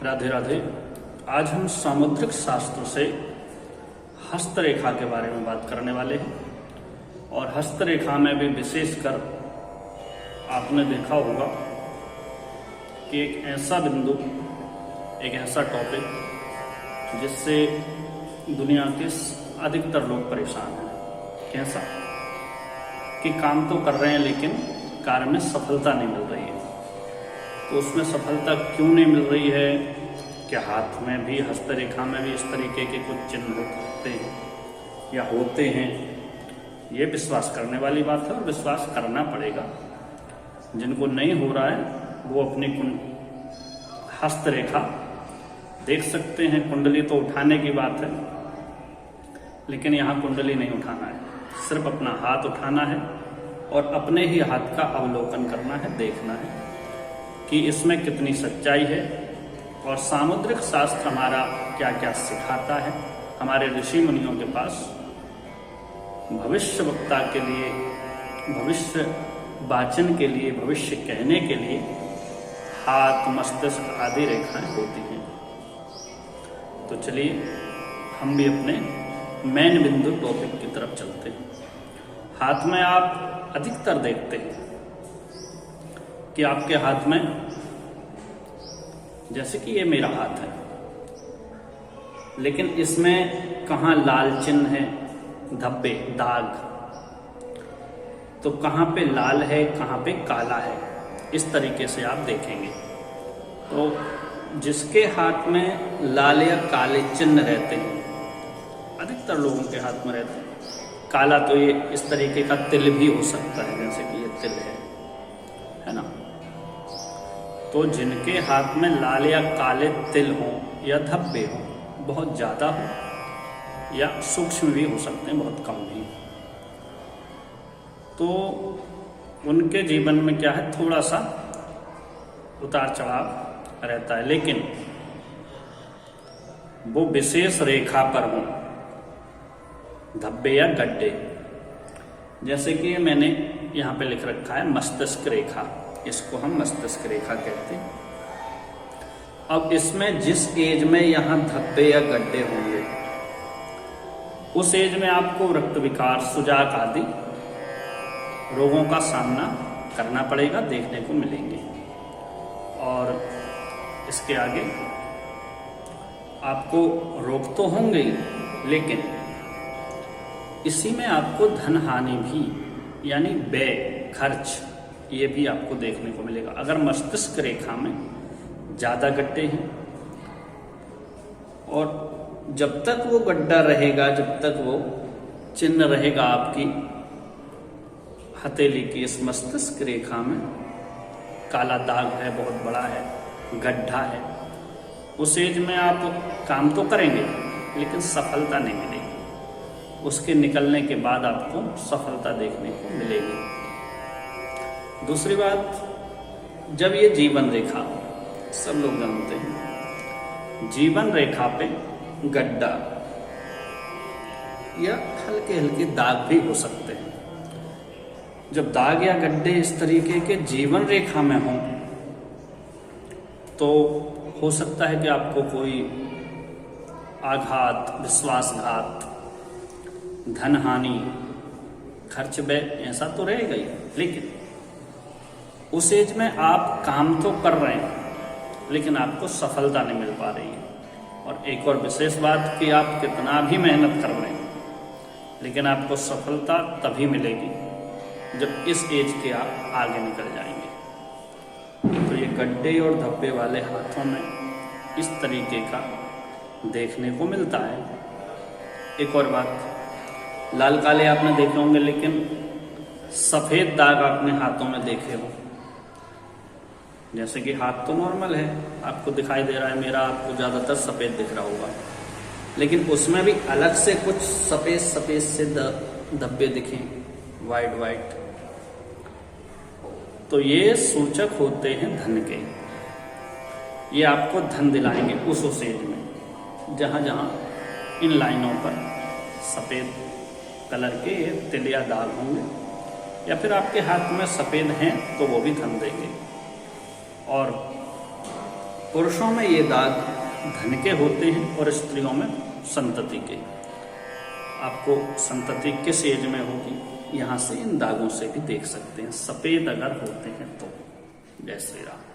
राधे राधे। आज हम सामुद्रिक शास्त्र से हस्तरेखा के बारे में बात करने वाले हैं। और हस्तरेखा में भी विशेषकर आपने देखा होगा कि एक ऐसा बिंदु, एक ऐसा टॉपिक जिससे दुनिया के अधिकतर लोग परेशान हैं। कैसा कि काम तो कर रहे हैं लेकिन कार्य में सफलता नहीं मिल रही है। तो उसमें सफलता क्यों नहीं मिल रही है? क्या हाथ में भी, हस्तरेखा में भी इस तरीके के कुछ चिन्ह होते हैं या होते हैं? ये विश्वास करने वाली बात है और विश्वास करना पड़ेगा। जिनको नहीं हो रहा है वो अपनी हस्तरेखा देख सकते हैं। कुंडली तो उठाने की बात है, लेकिन यहाँ कुंडली नहीं उठाना है, सिर्फ अपना हाथ उठाना है और अपने ही हाथ का अवलोकन करना है, देखना है कि इसमें कितनी सच्चाई है और सामुद्रिक शास्त्र हमारा क्या क्या सिखाता है। हमारे ऋषि मुनियों के पास भविष्य वक्ता के लिए, भविष्य वाचन के लिए, भविष्य कहने के लिए हाथ, मस्तिष्क आदि रेखाएं होती हैं। तो चलिए हम भी अपने मेन बिंदु टॉपिक की तरफ चलते हैं। हाथ में आप अधिकतर देखते हैं कि आपके हाथ में, जैसे कि ये मेरा हाथ है, लेकिन इसमें कहाँ लाल चिन्ह है, धब्बे, दाग, तो कहाँ पे लाल है, कहाँ पे काला है, इस तरीके से आप देखेंगे। तो जिसके हाथ में लाल या काले चिन्ह रहते हैं, अधिकतर लोगों के हाथ में रहते हैं। काला तो ये इस तरीके का तिल भी हो सकता है, जैसे कि ये तिल है ना। तो जिनके हाथ में लाल या काले तिल हो या धब्बे हो, बहुत ज़्यादा हो या सूक्ष्म भी हो सकते हैं, बहुत कम भी, तो उनके जीवन में क्या है, थोड़ा सा उतार चढ़ाव रहता है। लेकिन वो विशेष रेखा पर हो, धब्बे या गड्ढे, जैसे कि मैंने यहाँ पे लिख रखा है मस्तिष्क रेखा, इसको हम मस्तिष्क रेखा कहते हैं। अब इसमें जिस एज में यहाँ धब्बे या गड्ढे होंगे, उस एज में आपको रक्त विकार, सुजाक आदि रोगों का सामना करना पड़ेगा, देखने को मिलेंगे। और इसके आगे आपको रोग तो होंगे ही, लेकिन इसी में आपको धन हानि भी, यानी व्यय, खर्च, ये भी आपको देखने को मिलेगा। अगर मस्तिष्क रेखा में ज़्यादा गड्ढे हैं, और जब तक वो गड्ढा रहेगा, जब तक वो चिन्ह रहेगा आपकी हथेली की इस मस्तिष्क रेखा में, काला दाग है, बहुत बड़ा है, गड्ढा है, उस एज में आप काम तो करेंगे लेकिन सफलता नहीं मिलेगी। उसके निकलने के बाद आपको सफलता देखने को मिलेगी। दूसरी बात, जब ये जीवन रेखा, सब लोग जानते हैं, जीवन रेखा पे गड्ढा या हल्के हल्के दाग भी हो सकते हैं। जब दाग या गड्ढे इस तरीके के जीवन रेखा में हों, तो हो सकता है कि आपको कोई आघात, विश्वासघात, धन हानि, खर्च व्यय, ऐसा तो रहेगा ही। लेकिन उस एज में आप काम तो कर रहे हैं लेकिन आपको सफलता नहीं मिल पा रही है। और एक और विशेष बात कि आप कितना भी मेहनत कर रहे हैं, लेकिन आपको सफलता तभी मिलेगी जब इस एज के आप आगे निकल जाएंगे। तो ये गड्ढे और धब्बे वाले हाथों में इस तरीके का देखने को मिलता है। एक और बात, लाल काले आपने देखे होंगे, लेकिन सफ़ेद दाग आपने हाथों में देखे हो। जैसे कि हाथ तो नॉर्मल है, आपको दिखाई दे रहा है मेरा, आपको ज़्यादातर सफ़ेद दिख रहा होगा, लेकिन उसमें भी अलग से कुछ सफ़ेद सफ़ेद से धब्बे दिखें, वाइट वाइट, तो ये सूचक होते हैं धन के। ये आपको धन दिलाएंगे उस एज में, जहाँ जहाँ इन लाइनों पर सफ़ेद कलर के तिल या दाग होंगे, या फिर आपके हाथ में सफ़ेद हैं तो वो भी धन देंगे। और पुरुषों में ये दाग धन के होते हैं और स्त्रियों में संतति के। आपको संतति किस एज में होगी, यहाँ से इन दागों से भी देख सकते हैं, सफेद अगर होते हैं तो। जय श्री राम।